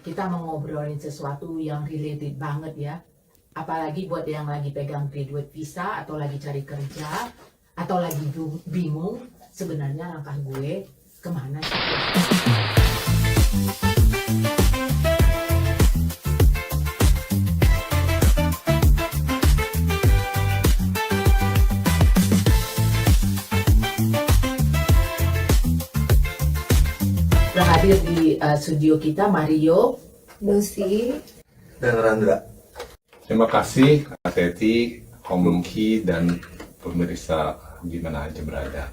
Kita mau ngobrolin sesuatu yang related banget ya. Apalagi buat yang lagi pegang graduate visa atau lagi cari kerja atau lagi bingung sebenarnya langkah gue kemana sih. Hadir di studio kita Mario, Lucy, dan Randra. Terima kasih Kak Teti, Komungki, dan pemirsa di mana aja berada.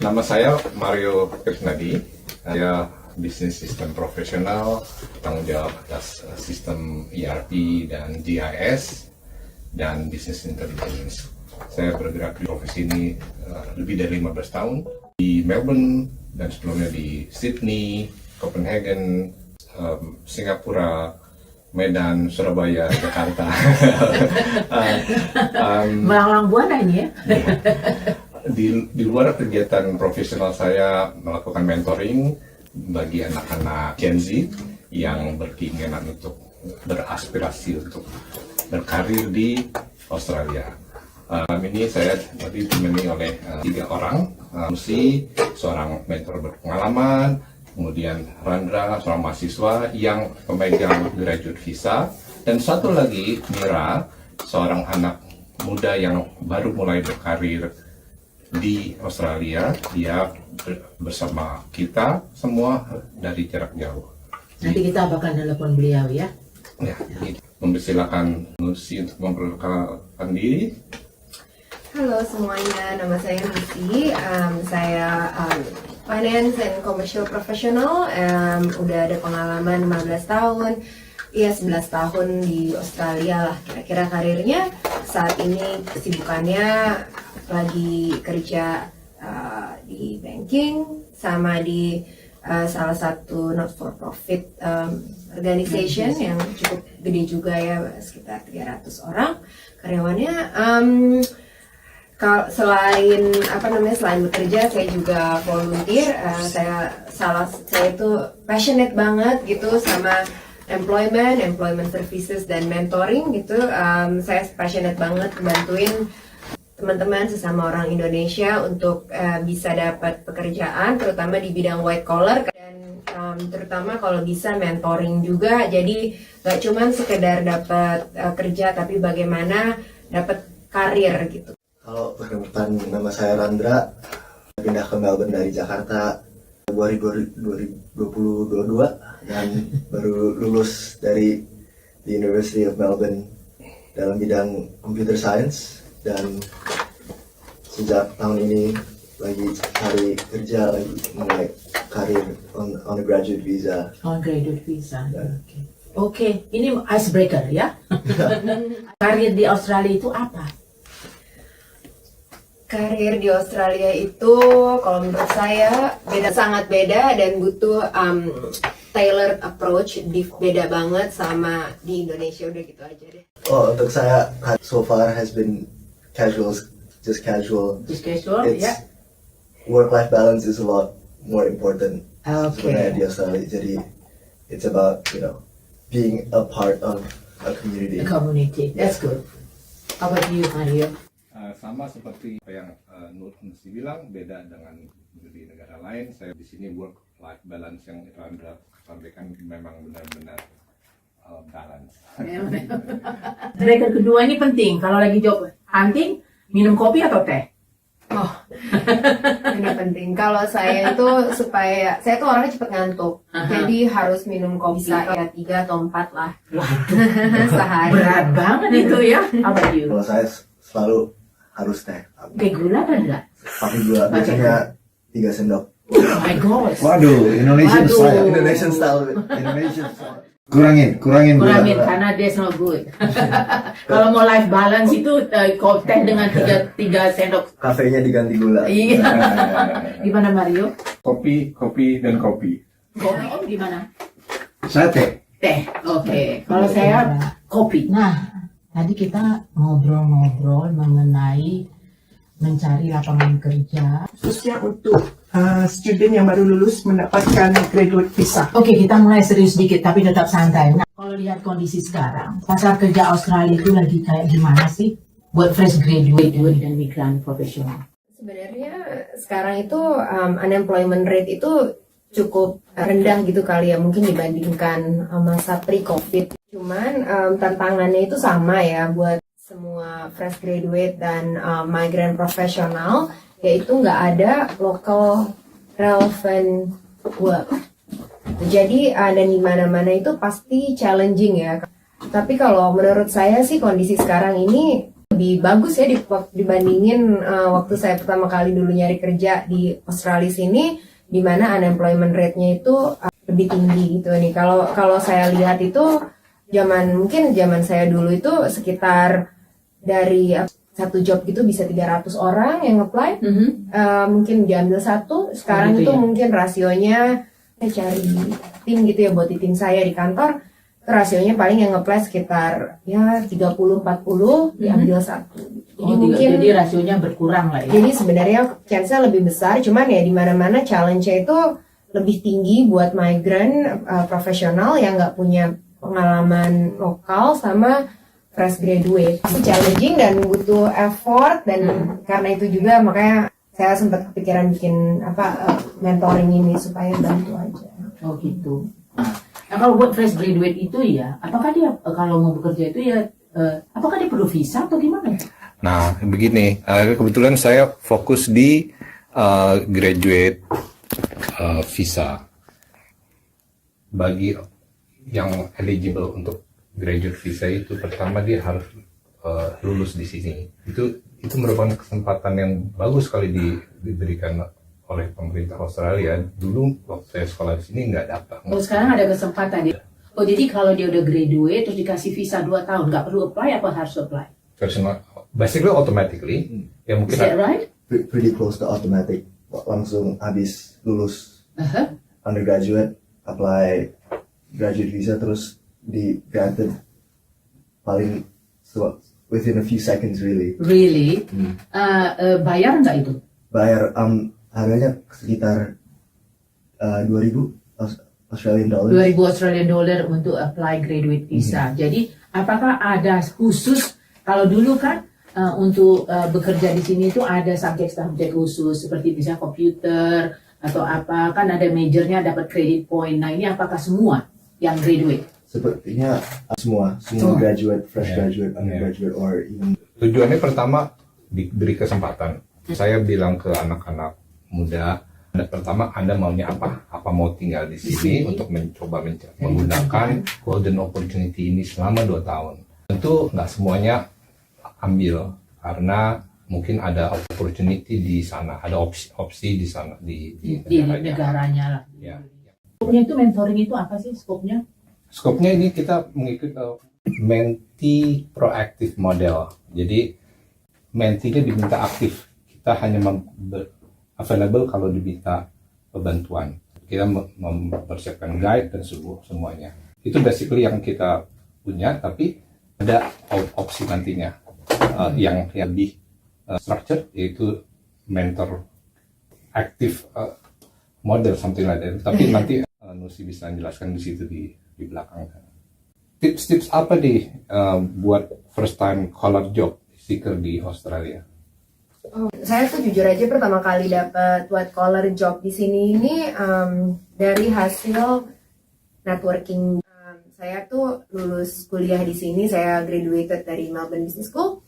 Nama saya Mario Krisnadi. Saya bisnis sistem profesional, tanggung jawab atas sistem ERP dan GIS dan bisnis intelligence. Saya bergerak di profesi ini lebih dari 15 tahun di Melbourne dan sebelumnya di Sydney, Copenhagen, Singapura, Medan, Surabaya, Jakarta. Melanglang buana ini ya. Di luar kegiatan profesional saya melakukan mentoring bagi anak-anak Gen Z yang berkeinginan untuk beraspirasi untuk berkarir di Australia. Ini saya tadi ditemani oleh 3 orang, Lucy, seorang mentor berpengalaman, kemudian Randra, seorang mahasiswa yang pemegang graduate visa, dan satu lagi Mira, seorang anak muda yang baru mulai berkarir di Australia. Dia bersama kita semua dari jarak jauh. Nanti kita bakal telepon beliau ya. Ya, mempersilakan Lucy untuk memperkenalkan diri. halo semuanya, nama saya Lucy. Saya finance and commercial professional. Udah ada pengalaman 15 tahun, ya 11 tahun di Australia lah kira-kira karirnya. Saat ini kesibukannya lagi kerja di banking sama di salah satu not for profit organization yang cukup gede juga ya, sekitar 300 orang karyawannya. Selain selain bekerja, saya juga volunteer. Saya itu passionate banget gitu sama employment services dan mentoring gitu. Saya passionate banget bantuin teman-teman sesama orang Indonesia untuk bisa dapat pekerjaan, terutama di bidang white collar, dan terutama kalau bisa mentoring juga. Jadi gak cuman sekedar dapat kerja, tapi bagaimana dapat karir gitu. Kalau perkenalkan, nama saya Randra, pindah ke Melbourne dari Jakarta Februari 2022 dan baru lulus dari the University of Melbourne dalam bidang computer science, dan sejak tahun ini lagi cari kerja, lagi mulai karir on a graduate visa. On graduate visa. Oke, ini icebreaker ya. Karir di Australia itu apa? Karir di Australia itu kalau menurut saya sangat beda dan butuh tailored approach, beda banget sama di Indonesia. Udah gitu aja deh. Untuk saya so far has been casual. Just casual, ya. Work-life balance is a lot more important sebenarnya di Okay. Australia. Jadi it's about being a part of a community. The community, that's good. How about you, Mario? Sama seperti apa yang Nur Nusi bilang, beda dengan di negara lain. Saya di sini work-life balance yang Randra sampaikan memang benar-benar balance. Icebreaker kedua ini penting. Kalau lagi job hunting, minum kopi atau teh? Oh, ini penting. Kalau saya itu saya tuh orangnya cepet ngantuk, jadi harus minum kopi ya 3 atau 4 lah. Sehari. Berat banget itu ya. How about you? Kalau saya selalu harus teh. Pakai gula kan enggak? Pakai gula, biasanya 3 sendok. Oh my god. Waduh, Indonesian Waduh. style. Indonesian style. Indonesian style. Kurangin gula. Karena that's not good. Kalau mau life balance itu teh dengan 3 sendok. Kafenya diganti gula. Iya. Gimana Mario? Kopi, dan kopi. Kopi gimana? Saya teh. Teh. Oke. Kalau saya kopi. Nah, tadi kita ngobrol-ngobrol mengenai mencari lapangan kerja, khususnya untuk student yang baru lulus mendapatkan graduate visa. Oke, kita mulai serius dikit tapi tetap santai. Nah, kalau lihat kondisi sekarang, pasar kerja Australia itu lagi kayak gimana sih buat fresh graduate dan migran profesional? Sebenarnya sekarang itu unemployment rate itu cukup rendah gitu kali ya, mungkin dibandingkan masa pre-COVID. Cuman tantangannya itu sama ya buat semua fresh graduate dan migrant profesional, yaitu nggak ada local relevant work. Jadi dan di mana-mana itu pasti challenging ya. Tapi kalau menurut saya sih kondisi sekarang ini lebih bagus ya dibandingin waktu saya pertama kali dulu nyari kerja di Australia sini, di mana unemployment rate-nya itu lebih tinggi gitu nih. Kalau saya lihat itu mungkin zaman saya dulu itu sekitar dari satu job gitu bisa 300 orang yang apply, mungkin diambil satu. Sekarang gitu itu ya? mungkin rasionya, saya cari tim gitu ya buat di tim saya di kantor, rasionya paling yang apply sekitar ya 30-40 diambil satu. Jadi rasionya berkurang lah ya. Jadi sebenarnya chance-nya lebih besar, cuman ya di mana-mana challenge-nya itu lebih tinggi buat migrant profesional yang nggak punya pengalaman lokal sama fresh graduate. Itu challenging dan butuh effort, dan karena itu juga makanya saya sempat kepikiran bikin mentoring ini supaya bantu aja. Oh gitu. Nah, kalau buat fresh graduate itu ya, apakah dia kalau mau bekerja itu ya, apakah dia perlu visa atau gimana? Nah, begini, kebetulan saya fokus di graduate visa. Bagi yang eligible untuk graduate visa itu, pertama dia harus lulus di sini. Itu merupakan kesempatan yang bagus sekali diberikan oleh pemerintah Australia. Dulu waktu saya sekolah di sini nggak dapat. Oh, sekarang ada kesempatan ya. Oh, jadi kalau dia udah graduate terus dikasih visa 2 tahun, nggak perlu apply apa harus apply? Personal, basically automatically. Ya mungkin Is that right? Pretty close to automatic. Langsung habis lulus undergraduate, apply graduate visa, terus di granted paling within a few seconds really. Really? Bayar nggak itu? Bayar harganya sekitar 2.000 Australian dollars. 2.000 Australian dollar untuk apply graduate visa. Jadi apakah ada khusus, kalau dulu kan untuk bekerja di sini itu ada subjek-subjek khusus seperti bisa komputer atau apa, kan ada majornya dapat credit point. Nah, ini apakah semua yang graduate? Sepertinya semua graduate, fresh graduate, undergraduate, or even. Tujuannya pertama diberi kesempatan. Saya bilang ke anak-anak muda, pertama Anda maunya apa? Apa mau tinggal di sini untuk mencoba menggunakan golden opportunity ini selama 2 tahun. Tentu nggak semuanya ambil karena mungkin ada opportunity di sana, ada opsi di sana di negaranya lah. Ya. Skopnya itu mentoring itu apa sih skopnya? Skopnya ini kita mengikuti mentee proactive model. Jadi mentee-nya diminta aktif. Kita hanya available kalau diminta bantuan. Kita mempersiapkan guide dan semuanya. Itu basically yang kita punya, tapi ada opsi nantinya yang lebih structured, yaitu mentor active model, something like that. Tapi nanti Nusi bisa menjelaskan di situ di belakang. Tips-tips apa buat first time color job seeker di Australia? Saya tuh jujur aja pertama kali dapat white collar job di sini ini dari hasil networking. Saya tuh lulus kuliah di sini, saya graduated dari Melbourne Business School.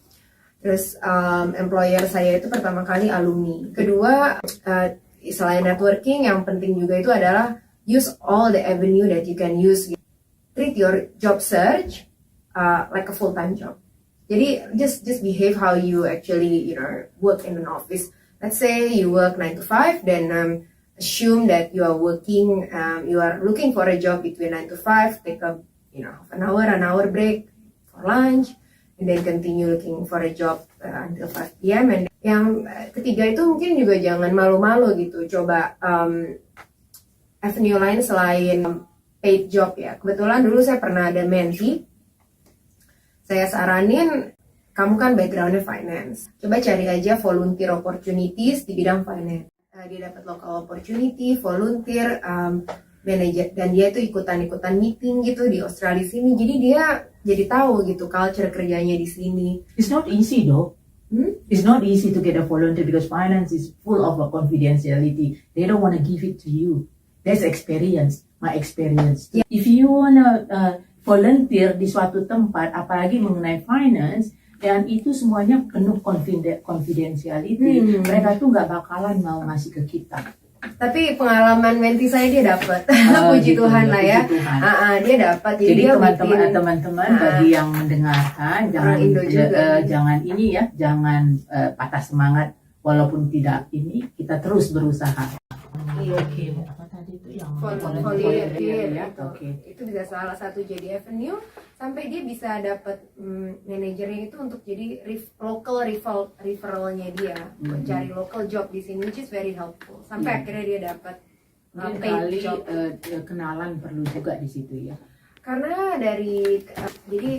Terus employer saya itu pertama kali alumni. Kedua, selain networking, yang penting juga itu adalah use all the avenue that you can use. Treat your job search like a full-time job. Jadi just behave how you actually work in an office. Let's say you work 9 to 5, then assume that you are working, you are looking for a job between 9 to 5, take a an hour break for lunch, and then continue looking for a job until 5 p.m. And yang ketiga itu mungkin juga jangan malu-malu gitu, coba avenue lain selain paid job ya. Kebetulan dulu saya pernah ada mentee, saya saranin, kamu kan backgroundnya finance, coba cari aja volunteer opportunities di bidang finance. dia dapat local opportunity, volunteer, manajer, dan dia itu ikutan meeting gitu di Australia sini. Jadi dia jadi tahu gitu culture kerjanya di sini. It's not easy though. It's not easy to get a volunteer because finance is full of a confidentiality. They don't want to give it to you. That's experience, my experience. If you wanna volunteer di suatu tempat, apalagi mengenai finance, dan itu semuanya penuh confidentiality. Mereka tuh nggak bakalan mau ngasih ke kita. Tapi pengalaman menti saya dia dapat, puji Gitu, Tuhan lah ya. puji Tuhan. Dia dapat. Jadi dia teman-teman bagi yang mendengarkan, jangan Indo juga. jangan ini ya, jangan patah semangat walaupun tidak ini, kita terus berusaha. Iya. Oke, apa tadi itu yang volunteer ya? gitu. Oke. Itu bisa salah satu jadi avenue sampai dia bisa dapat manajernya itu untuk jadi local referralnya dia, cari local job di sini, which is very helpful sampai akhirnya dia dapat Mungkin paid kali job. kenalan perlu juga di situ ya. Karena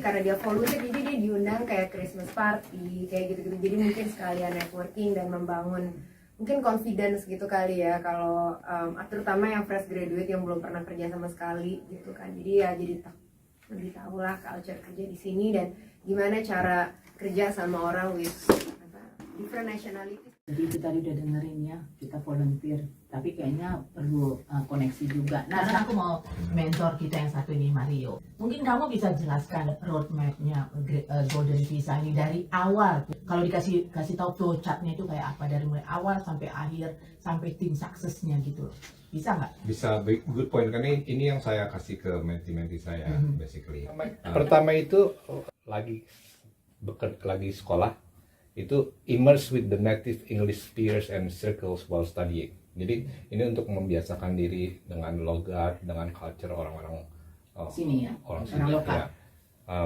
karena dia volunteer, jadi dia diundang kayak Christmas party kayak gitu-gitu, jadi mungkin sekalian networking dan membangun mungkin confidence gitu kali ya, kalau terutama yang fresh graduate yang belum pernah kerja sama sekali gitu kan. Jadi ya lebih tahu lah culture kerja di sini dan gimana cara kerja sama orang with different nationality. Jadi itu tadi udah dengerin ya, kita volunteer, tapi kayaknya perlu koneksi juga. Nah, sekarang aku mau mentor kita yang satu ini, Mario. Mungkin kamu bisa jelaskan roadmap-nya Golden Visa ini dari awal. Kalau kasih tahu flow chart-nya itu kayak apa, dari mulai awal sampai akhir, sampai tim suksesnya gitu. Bisa nggak? Bisa, good point. Karena ini yang saya kasih ke menti-menti saya, basically. Pertama itu lagi sekolah, itu immerse with the native English peers and circles while studying. Jadi ini untuk membiasakan diri dengan logat, dengan culture orang-orang Sini ya, orang orang sini. lokal. Ya.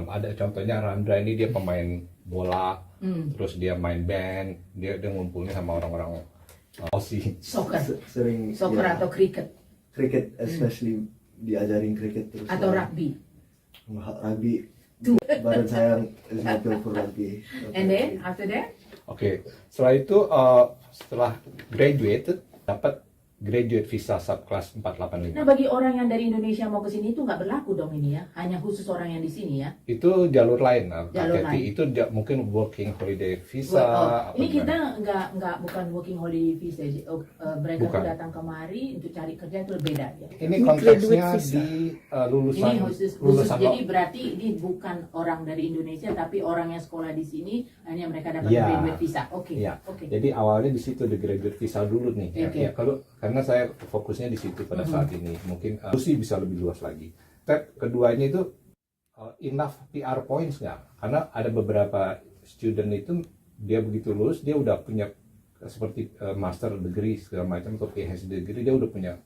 Ada contohnya Randra ini, dia pemain bola, terus dia main band, dia ngumpulnya sama orang-orang Aussie. Soccer Sering ya, atau cricket cricket, especially diajarin cricket terus. atau rugby. Rugby. Badan saya is not built for rugby. And then after that? Oke, setelah itu setelah graduate dapat graduate visa subclass 485. Nah, bagi orang yang dari Indonesia mau ke sini itu nggak berlaku dong ini ya, hanya khusus orang yang di sini ya. Itu jalur lain, Jalur Kak Keti. lain. Itu mungkin working holiday visa. Ini apa kita gimana? bukan working holiday visa. Mereka Bukan. tuh datang kemari untuk cari kerja itu beda ya. Ini Ini konteksnya graduate visa. di lulusan Ini khusus lulusan jadi berarti ini bukan orang dari Indonesia tapi orang yang sekolah di sini, hanya mereka dapat Iya. graduate visa. Oke. Iya. Oke. Jadi awalnya di situ di graduate visa dulu nih. Oke. Ya, karena saya fokusnya di situ pada saat ini. Mungkin sih bisa lebih luas lagi. Step keduanya itu enough PR points nggak? Karena ada beberapa student itu dia begitu lulus dia udah punya seperti master degree segala macam atau PhD degree, dia udah punya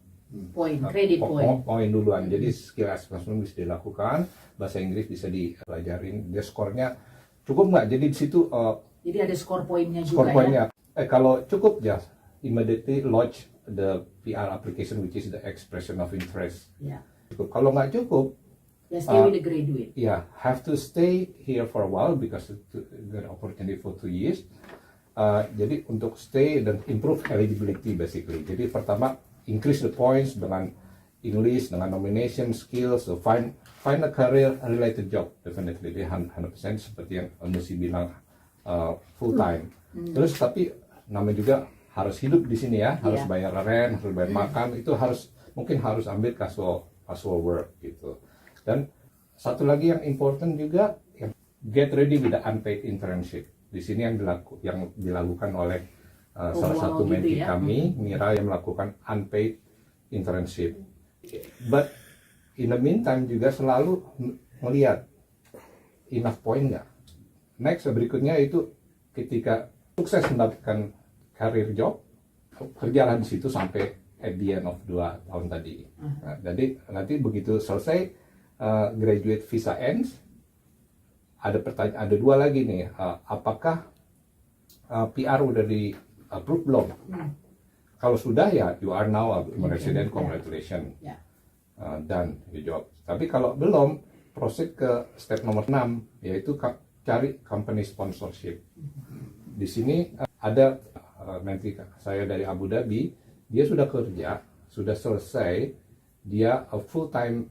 Poin, credit point. poin duluan. Jadi skill assessment bisa dilakukan, bahasa Inggris bisa dipelajarin, dia skornya cukup nggak? Jadi di situ Jadi ada skor poinnya juga skor ya. poinnya. Kalau cukup ya immediately lodge the PR application, which is the expression of interest. Ya. Cukup. Kalau nggak cukup, Ya stay with the graduate. ya have to stay here for a while because it's a good opportunity for 2 years. Jadi untuk stay dan improve eligibility basically. Jadi pertama increase the points dengan English, dengan nomination skills, so find a career related job definitely. Dia 100% seperti yang Nusi bilang full time. Terus tapi namanya juga harus hidup di sini ya, harus Iya. bayar rent, harus bayar makan, itu mungkin harus ambil casual work gitu. Dan satu lagi yang important juga, get ready with the unpaid internship. Di sini yang dilakukan oleh salah satu gitu menti ya. kami, Mira, yang melakukan unpaid internship. But in the meantime juga selalu melihat enough point nggak. Next berikutnya itu ketika sukses mendapatkan career job, kerjalah di situ sampai at the end of 2 tahun tadi. Nah, jadi nanti begitu selesai graduate visa ends, ada pertanyaan, ada 2 lagi nih, apakah PR udah di approve belum? Kalau sudah ya you are now a resident, congratulations, Ya. done your job. Tapi kalau belum, proceed ke step nomor 6, yaitu cari company sponsorship. Di sini ada menteri saya dari Abu Dhabi, dia sudah kerja, sudah selesai, dia a full time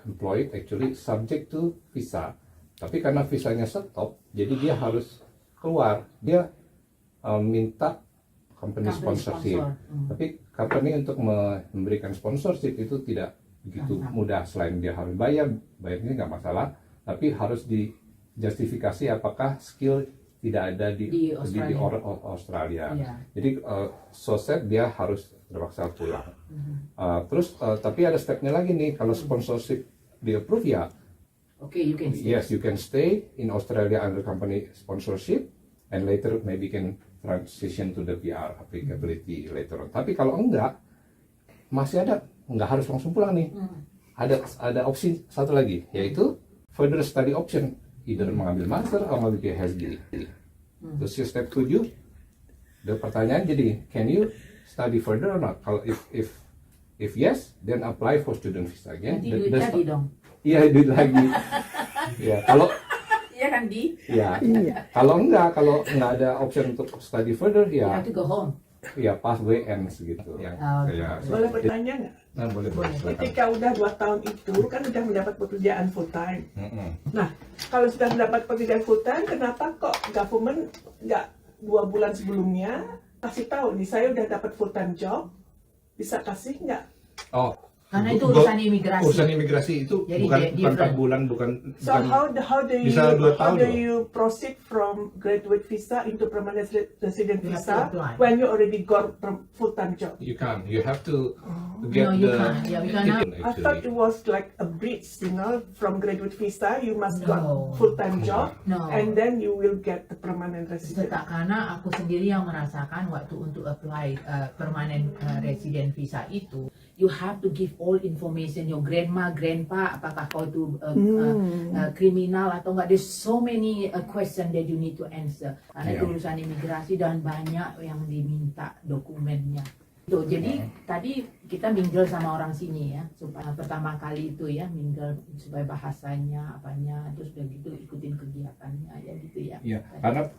employed actually subject to visa. Tapi karena visanya stop, jadi dia harus keluar. Dia minta company sponsorship. Tapi company untuk memberikan sponsorship itu tidak begitu mudah. Selain dia harus bayarnya nggak masalah, tapi harus dijustifikasi apakah skill tidak ada di Australia. Yeah. Jadi so sad dia harus terpaksa pulang. Terus tapi ada stepnya lagi nih, kalau sponsorship di approve ya. Okay, you can see. Yes, you can stay in Australia under company sponsorship, and later maybe can transition to the PR applicability later on. Tapi kalau enggak, masih nggak harus langsung pulang nih. Ada opsi satu lagi, yaitu further study option, either mengambil master atau mengambil PhD. Terus step 7, the pertanyaan jadi, can you study further or not? Kalau if yes, then apply for student visa again. Nanti duit lagi dong. Iya, duit lagi. Ya, kalau Iya kan, Di? ya, kalau nggak ada option untuk study further, You ya have to go home. pathway ends gitu. Yang kayak Boleh bertanya nggak? boleh. Ketika udah 2 tahun itu kan udah mendapat pekerjaan full time. Mm-mm. Nah, kalau sudah mendapat pekerjaan full time, kenapa kok government nggak 2 bulan sebelumnya kasih tahu nih saya udah dapat full time job, bisa kasih nggak? Oh, Karena itu urusan imigrasi. Urusan imigrasi itu Jadi bukan different. 4 bulan, bukan. So how do you bisa 2 tahun loh. proceed from graduate visa into permanent resident You have to visa apply. when you already got full time job? You can't. You have to get No, you the can't. Yeah, we cannot. ticket, I thought it actually. was like a bridge, from graduate visa you must No. got full time job No. and then you will get the permanent resident. Tetap karena aku sendiri yang merasakan waktu untuk apply permanent resident visa itu, you have to give all information, your grandma, grandpa, apakah kau itu kriminal atau enggak. There's so many question that you need to answer. Karena itu Yeah. urusan imigrasi dan banyak yang diminta dokumennya. Tuh, jadi tadi kita mingle sama orang sini ya, supaya pertama kali itu ya mingle supaya bahasanya apanya, terus udah gitu ikutin kegiatannya ya gitu ya. Iya,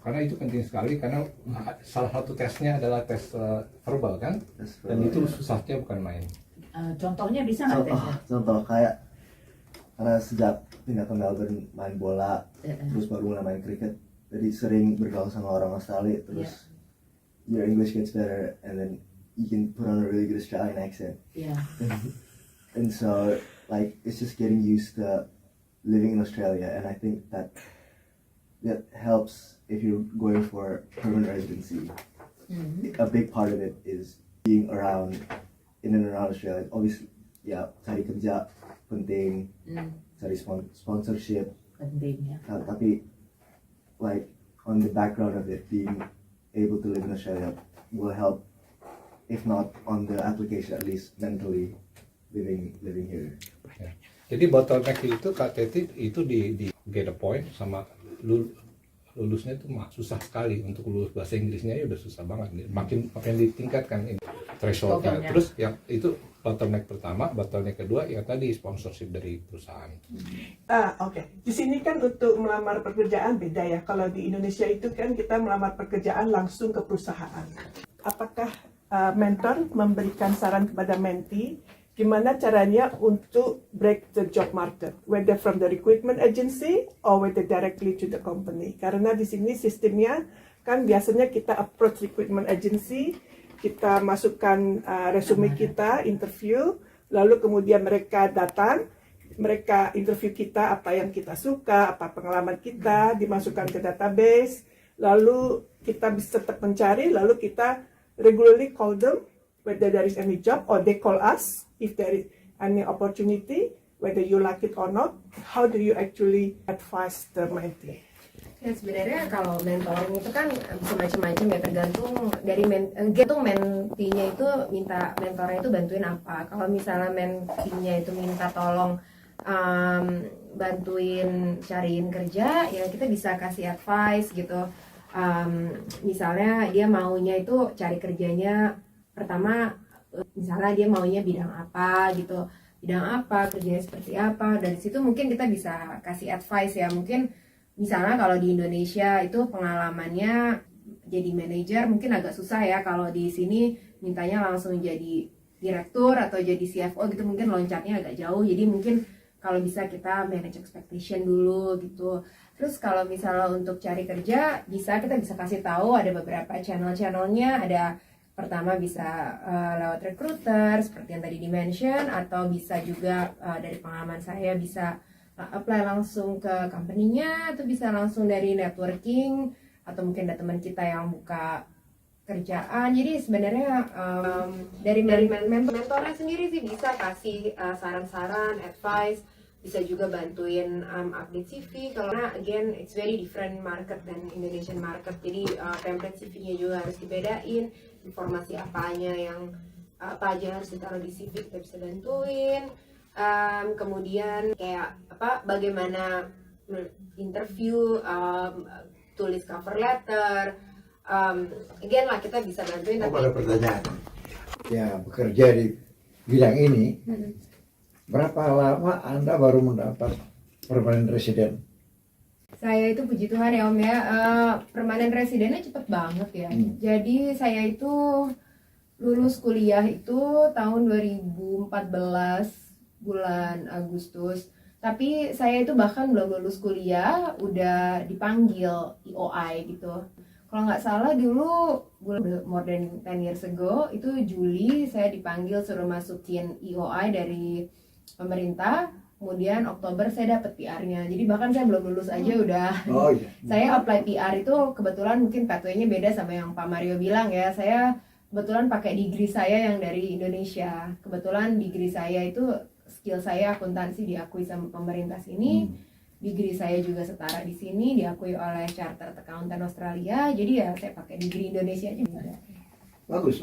karena itu penting sekali, karena salah satu tesnya adalah tes verbal kan, dan itu susahnya bukan main. Contohnya bisa nggak tesnya? Contoh kayak karena sejak pindah ke Melbourne main bola, terus baru mulai main kriket, jadi sering bergaul sama orang Australia, terus your English gets better, and then you can put on a really good Australian accent. Iya. And so, like, it's just getting used to living in Australia, and I think that helps if you're going for permanent residency. A big part of it is being around, in and around Australia. Obviously, cari kerja penting, cari sponsorship, Penting ya. tapi like on the background of it, being able to live in Australia will help, if not on the application, at least mentally living here. Ya. Jadi bottleneck itu Kak Teti itu di get a point sama lulusnya itu susah sekali. Untuk lulus bahasa Inggrisnya ya udah susah banget. Makin ditingkatkan ini thresholdnya. Totalnya. Terus yang itu bottleneck pertama, bottleneck kedua ya tadi sponsorship dari perusahaan. Oke. Di sini kan untuk melamar pekerjaan beda ya. Kalau di Indonesia itu kan kita melamar pekerjaan langsung ke perusahaan. Apakah mentor memberikan saran kepada mentee gimana caranya untuk break the job market, whether from the recruitment agency or whether directly to the company? Karena di sini sistemnya kan biasanya kita approach recruitment agency, kita masukkan resume kita, interview, lalu kemudian mereka datang, mereka interview kita apa yang kita suka, apa pengalaman kita, dimasukkan ke database, lalu kita bisa tetap mencari, lalu kita regularly call them whether there is any job, or they call us if there is any opportunity, whether you like it or not. How do you actually advise the mentee? Ya sebenarnya kalau mentoring itu kan bisa macam-macam ya, tergantung dari mentinya itu minta mentornya itu bantuin apa. Kalau misalnya mentinya itu minta tolong bantuin cariin kerja, ya kita bisa kasih advice gitu. Misalnya dia maunya itu cari kerjanya pertama, misalnya dia maunya bidang apa gitu, bidang apa, kerjanya seperti apa. Dari situ mungkin kita bisa kasih advice ya. Mungkin misalnya kalau di Indonesia itu pengalamannya jadi manajer mungkin agak susah ya, kalau di sini mintanya langsung jadi direktur atau jadi CFO gitu, mungkin loncatnya agak jauh. Jadi mungkin kalau bisa kita manage expectation dulu gitu. Terus kalau misalnya untuk cari kerja, kita bisa kasih tahu ada beberapa channel-channelnya. Ada pertama bisa lewat recruiter seperti yang tadi di-mention, atau bisa juga dari pengalaman saya bisa apply langsung ke company-nya, atau bisa langsung dari networking, atau mungkin ada teman kita yang buka kerjaan. Jadi sebenarnya dari mentornya sendiri sih bisa kasih saran-saran, advice, bisa juga bantuin update CV. Karena again it's very different market dan Indonesian market, jadi template CV-nya juga harus dibedain, informasi apa aja harus ditaruh di CV, kita bisa bantuin. Kemudian kayak bagaimana interview, tulis cover letter, again lah kita bisa bantuin. Oh, ada pertanyaan. Ya, bekerja di bidang ini, berapa lama Anda baru mendapat permanent resident? Saya itu puji Tuhan ya Om ya, permanent residennya cepet banget ya. Jadi saya itu lulus kuliah itu tahun 2014 bulan Agustus. Tapi saya itu bahkan belum lulus kuliah udah dipanggil EOI gitu. Kalau nggak salah dulu more than 10 years ago, itu Juli saya dipanggil suruh masukin EOI dari pemerintah. Kemudian Oktober saya dapat PR-nya. Jadi bahkan saya belum lulus aja udah. Oh iya. Saya apply PR itu kebetulan mungkin pathway-nya beda sama yang Pak Mario bilang ya. Saya kebetulan pakai degree saya yang dari Indonesia. Kebetulan degree saya itu skill saya akuntansi diakui sama pemerintah sini. Degree saya juga setara di sini, diakui oleh Chartered Accountant Australia. Jadi ya saya pakai degree Indonesia aja juga. Bagus.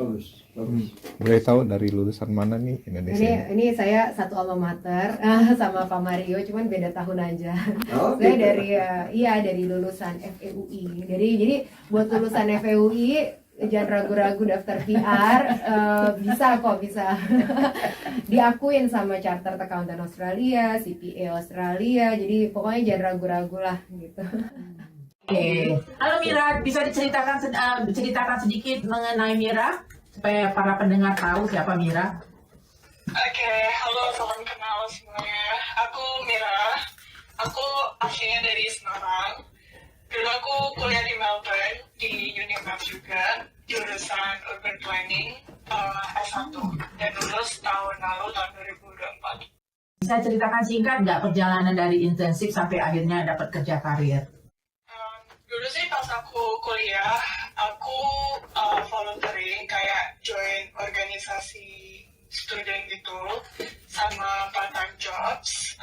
Boleh tahu dari lulusan mana nih Indonesia? Ini saya satu alma mater sama Pak Mario, cuman beda tahun aja. Oh, Saya gitu. dari lulusan FEUI. Jadi buat lulusan FEUI jangan ragu-ragu daftar PR, bisa diakuin sama Chartered Accountant Australia, CPA Australia. Jadi pokoknya jangan ragu-ragu lah gitu. Oke. Halo Mira, bisa diceritakan sedikit mengenai Mira supaya para pendengar tahu siapa Mira? Oke, halo, salam kenal semuanya. Aku Mira. Aku aslinya dari Semarang. Dulu aku kuliah di Melbourne, di Unimap juga, jurusan Urban Planning S1. Dan lulus tahun lalu, tahun 2024. Bisa ceritakan singkat nggak perjalanan dari intensif sampai akhirnya dapat kerja karir? Dulu sih pas aku kuliah, aku volunteering kayak join organisasi student gitu sama part-time jobs.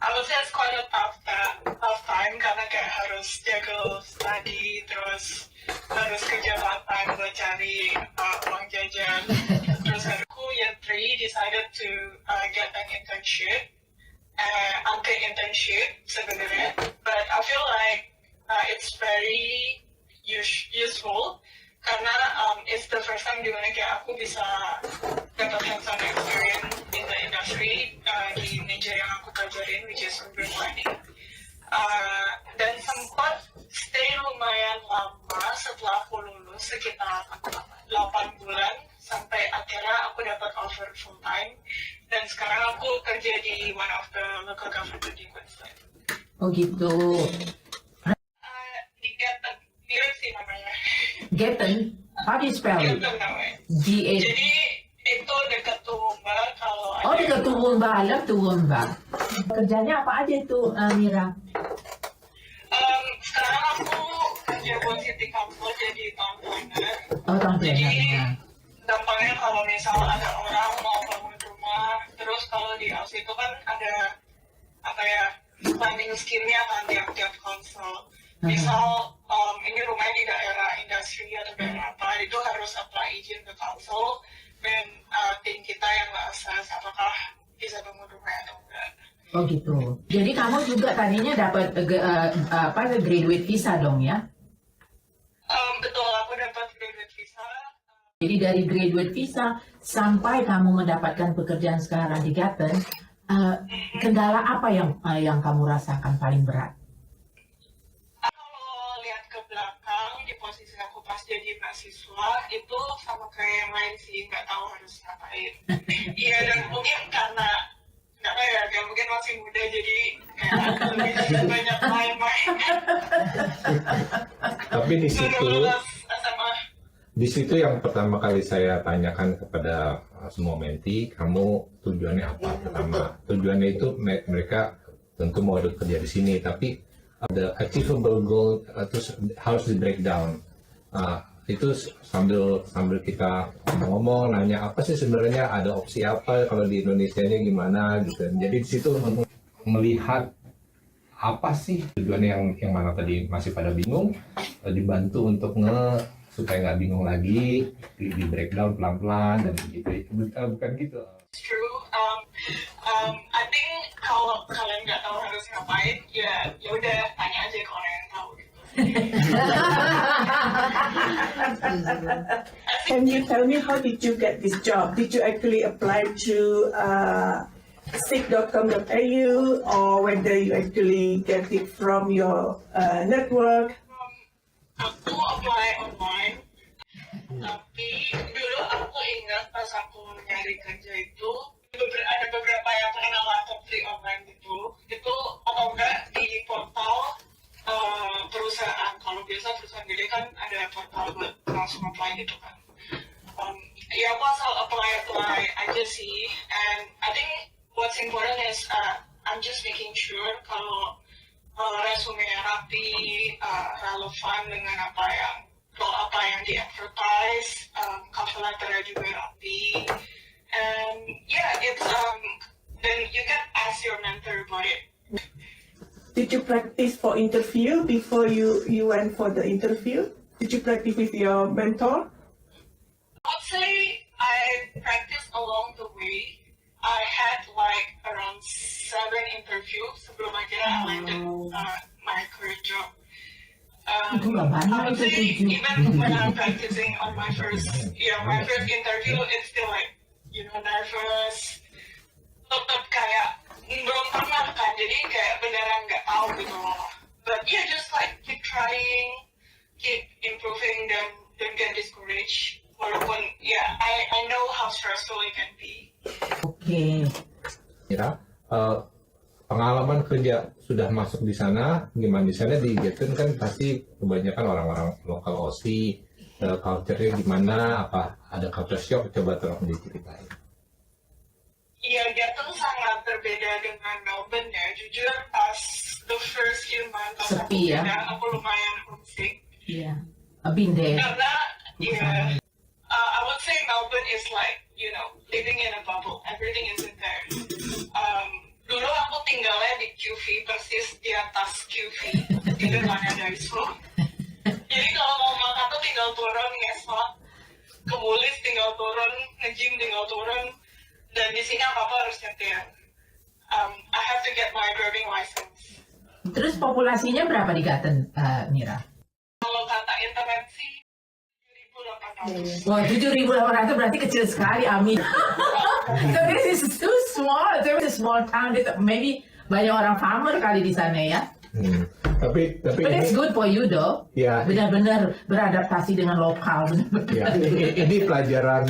I would say it's quite a tough time karena kayak harus jaga study, terus harus kerja part-time buat cari uang jajan. Terus aku year 3 decided to get an internship, unpaid internship sebenarnya, but I feel like it's very useful karena it's the first time dimana kayak aku bisa dapat hands-on experience in the industry di major yang aku pelajarin, which is urban planning. Dan sempat stay lumayan lama setelah aku lulus, sekitar 8 bulan sampai akhirnya aku dapat offer full time, dan sekarang aku kerja di one of the local government di Queensland. Oh gitu. Gaten, mirip sih namanya. Gaten? How do you spell it? Gaten namanya. G-A. Jadi itu dekat Toowoomba kalau Oh, dekat Toowoomba, I love Toowoomba. Kerjanya apa aja itu, Mira? Sekarang aku kerja buat City Council jadi town planner. Oh, town Jadi planner. gampangnya kalau misal ada orang mau bangun rumah, terus kalau di house itu kan ada planning scheme-nya kan tiap council. Misal ini rumahnya di daerah industri atau daerah apa, itu harus apply izin ke council, dan tim kita yang nge-assess apakah bisa bangun rumah atau enggak. Oh gitu. Jadi kamu juga tadinya dapat graduate visa dong ya? Betul, aku dapat graduate visa. Jadi dari graduate visa sampai kamu mendapatkan pekerjaan sekarang di Gaten, kendala apa yang kamu rasakan paling berat? Kalau lihat ke belakang di posisi mahasiswa itu sama kayak yang lain sih, nggak tahu harus ngapain. Iya, dan mungkin karena nggak tahu ya, kayak mungkin masih muda jadi kayak lebih banyak main-main. Tapi Lulus SMA. di situ yang pertama kali saya tanyakan kepada semua menti, kamu tujuannya apa? Pertama, tujuannya itu mereka tentu mau kerja di sini, tapi the achievable goal terus harus di breakdown. Itu sambil kita ngomong, nanya apa sih sebenarnya, ada opsi apa kalau di Indonesia-nya gimana gitu. Jadi di situ melihat apa sih tujuannya yang mana tadi masih pada bingung, dibantu untuk supaya nggak bingung lagi, di breakdown pelan-pelan dan gitu. Bukan gitu. It's true. I think kalau kalian nggak tahu harus ngapain, ya udah tanya aja ke orang yang tahu gitu. Can you tell me how did you get this job? Did you actually apply to seek.com.au or whether you actually get it from your network? Aku apply online, tapi dulu aku ingat pas aku nyari kerja itu ada beberapa yang terkenal apply online gitu, itu atau enggak di portal perusahaan. Kalau biasa perusahaan gede kan ada portal buat langsung apply gitu kan. Ya aku asal apply aja sih, and I think what's important is I'm just making sure kalau resume rapi, relevan dengan apa yang di advertise, cover letter juga rapi, and yeah, it's then you can ask your mentor about it. Did you practice for interview before you went for the interview? Did you practice with your mentor? I would say I practiced along the way. I had like around 7 interviews sebelum akhirnya I landed my current job. I would say even when I'm practicing on my first interview, it's still like, nervous. Tetap kayak belum pernah kan, jadi kayak beneran nggak tahu gitu loh. But yeah, just like keep trying, keep improving, don't get discouraged. Walaupun I know how stressful it can be. Oke. Mira, pengalaman kerja sudah masuk di sana, gimana di sana di Jatun kan pasti kebanyakan orang-orang lokal Aussie, culture-nya gimana, apa ada culture shock, coba tolong diceritain. Ya, Jatun sangat berbeda dengan Melbourne ya. Jujur pas the first few months Sepi ya. aku lumayan homesick. Iya. Been there. Karena I would say Melbourne is like, living in a bubble. Everything is in there. Dulu aku tinggalnya di QV, persis di atas QV, di depannya Daiso. Jadi kalau mau makan tuh tinggal turun, ngesot, ke Woolies tinggal turun, nge-gym tinggal turun, dan di sini apa-apa harus nyetir. I have to get my driving license. Terus populasinya berapa di Gaten, Mira? Kalau kata internet sih, 7.800. Wah, 7.800 berarti kecil sekali, Amin. So this is too small. It's a small town. Maybe banyak orang farmer kali di sana ya. Tapi But it's good for you though. Ya. Benar-benar beradaptasi dengan lokal. Ya, ini pelajaran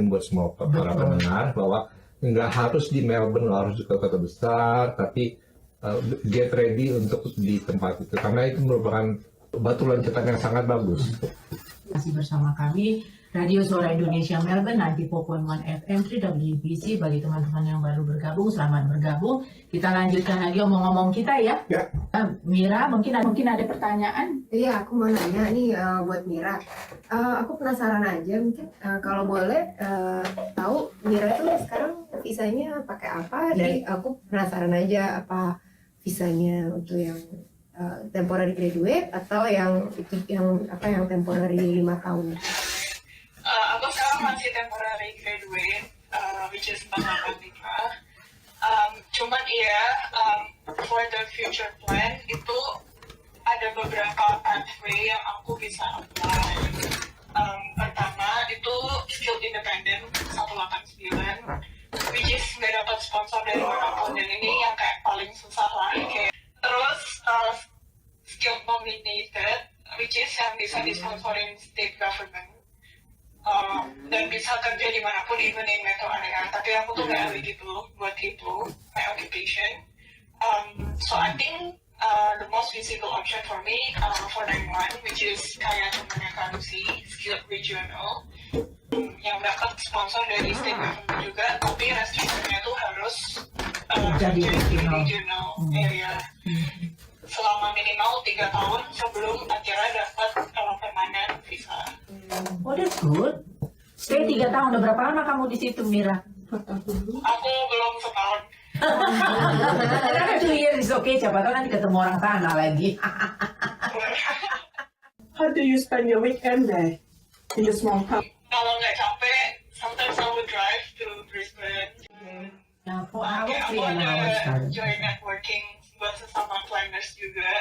buat semua para pendengar bahwa nggak harus di Melbourne, nggak harus di kota besar, tapi get ready untuk di tempat itu karena itu merupakan batu loncatan yang sangat bagus. Masih bersama kami Radio Suara Indonesia Melbourne 94.1 FM 3WBC. Bagi teman-teman yang baru bergabung, selamat bergabung. Kita lanjutkan lagi omong-omong kita ya. Ya. Mira, mungkin ada pertanyaan? Iya, aku mau nanya nih buat Mira. Aku penasaran aja, mungkin kalau boleh tahu Mira tuh sekarang visanya pakai apa? Dan aku penasaran aja apa visanya untuk yang temporary graduate atau yang temporary 5 tahun. Aku sekarang masih temporary graduate, which is pengalaman nikah. Cuman for the future plan itu ada beberapa pathway yang aku bisa apply. Pertama itu skill independent 189, which is nggak dapat sponsor dari manapun, dan ini yang kayak paling susah lah. Terus skill nominated, which is yang bisa disponsorin state government. kerja dimanapun, even in metro area. Tapi aku tuh nggak ahli gitu buat itu, my occupation. So I think the most feasible option for me for 9-1, which is kayak temannya Kak Lucy, Skilled Regional, yang dapat sponsor dari state government juga, tapi restriksinya tuh harus Jadi regional. regional area selama minimal 3 tahun sebelum akhirnya dapat permanen visa. Oh, that's good. Stay 3 tahun. Udah berapa lama kamu di situ, Mira? Aku belum setahun. Karena 2 years is okay. Siapa tahu nanti ketemu orang sana lagi. How do you spend your weekend there in the small town? Kalau nggak capek, sometimes I would drive to Brisbane. Nah, 4 hours, Kayak 3 aku ada hours. join networking buat sesama climbers juga.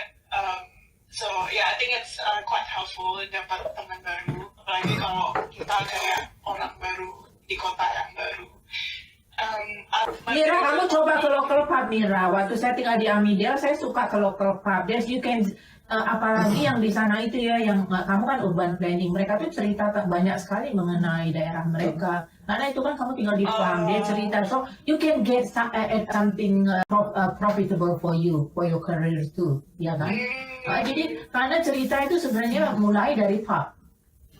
So yeah, I think it's quite helpful dapat teman baru, apalagi kalau kita kayak orang baru di kota yang baru. Mira, kamu coba ke local pub, Mira. Waktu saya tinggal di Amidel, saya suka ke local pub. There's you can, apalagi yang di sana itu ya, yang kamu kan urban planning. Mereka tuh cerita banyak sekali mengenai daerah mereka. Karena itu kan kamu tinggal di farm, dia cerita. So you can get something profitable for you, for your career too, ya kan? Jadi karena cerita itu sebenarnya mulai dari pub.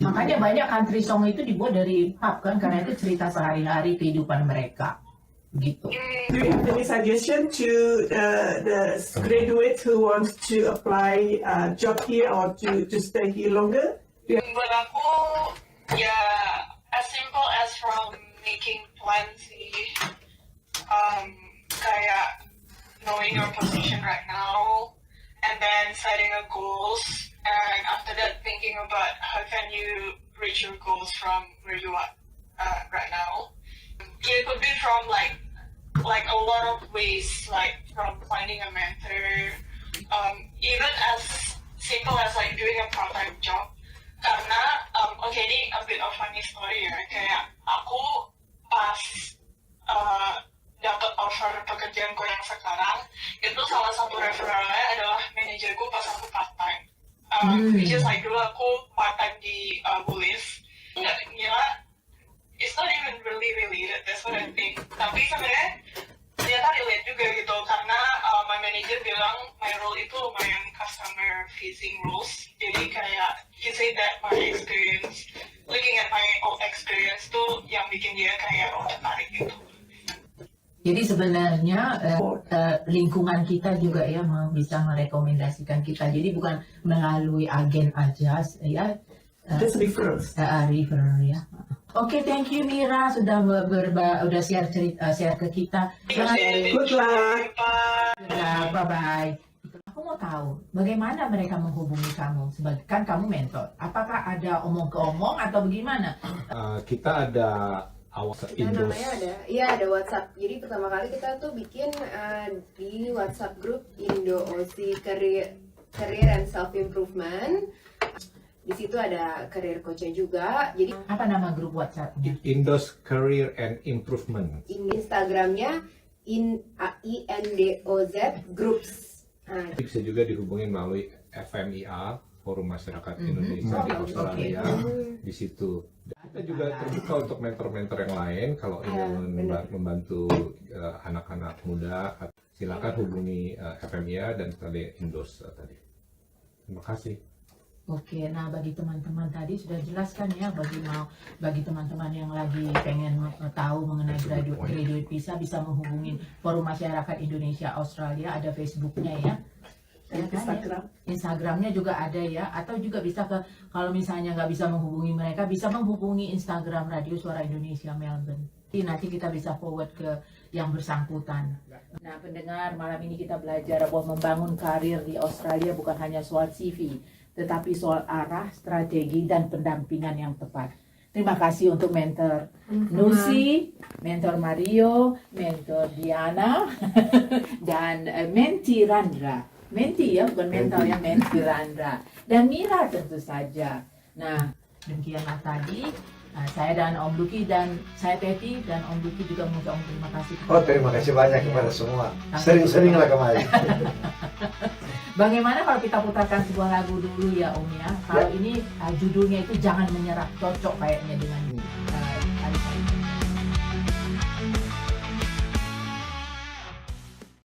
Makanya banyak country song itu dibuat dari pub kan, karena itu cerita sehari-hari kehidupan mereka, gitu. Do you have any suggestion to the graduates who want to apply job here or to stay here longer? Buat aku, ya as simple as from making plans sih, kayak knowing your position right now, and then setting a goals, and after that thinking about how can you reach your goals from where you are right now. It could be from like a lot of ways, like from finding a mentor, even as simple as like doing a part-time job. Karena okay, ini a bit of funny story ya, kayak aku pas dapat offer pekerjaanku yang sekarang, itu salah satu referralnya adalah manajerku pas aku part-time. Which is like dulu aku part-time di Woolies, nggak ngira it's not even really related, that's what I think. Tapi sebenarnya ternyata relate juga gitu, karena my manager bilang my role itu lumayan customer facing roles. Jadi kayak he said that my experience, looking at my old experience tuh yang bikin dia kayak tertarik gitu. Jadi sebenarnya lingkungan kita juga ya bisa merekomendasikan kita. Jadi bukan melalui agen aja ya. Just referrals. Referral ya. Oke, thank you Mira sudah udah share ke kita. Good luck. Bye bye. Aku mau tahu bagaimana mereka menghubungi kamu sebagai kan kamu mentor. Apakah ada omong ke omong atau bagaimana? Kita ada Indos. Namanya ada WhatsApp. Jadi pertama kali kita tuh bikin di WhatsApp group Indo OC Career and Self Improvement. Di situ ada career coach-nya juga. Jadi Apa nama grup WhatsApp? Indos Career and Improvement. Instagramnya INDOZ Groups. Nah, Bisa juga dihubungin melalui FMIA, Forum Masyarakat Indonesia di Australia. Di situ kita juga terbuka untuk mentor-mentor yang lain. Kalau ingin membantu anak-anak muda, silakan hubungi FMIA dan tadi Indos tadi. Terima kasih. Oke, nah bagi teman-teman tadi sudah jelaskan ya bagi teman-teman yang lagi pengen tahu mengenai graduate visa bisa menghubungi Forum Masyarakat Indonesia Australia, ada Facebooknya ya. Instagramnya juga ada ya, atau juga bisa kalau misalnya nggak bisa menghubungi mereka bisa menghubungi Instagram Radio Suara Indonesia Melbourne. Nanti kita bisa forward ke yang bersangkutan. Nah pendengar, malam ini kita belajar bahwa membangun karir di Australia bukan hanya soal CV, tetapi soal arah, strategi, dan pendampingan yang tepat. Terima kasih untuk mentor Nusi, mentor Mario, mentor Diana, dan Menti Randra. Menti ya, bukan mentor ya, Menti Randra. Dan Mira tentu saja. Nah, demikianlah tadi. Saya dan Om Luki dan saya Teti dan Om Luki juga mengucapkan terima kasih. Oh, terima kasih banyak kepada semua. Sering-seringlah kembali. Bagaimana kalau kita putarkan sebuah lagu dulu ya Om ya? Kalau ini judulnya itu Jangan Menyerah, cocok kayaknya dengan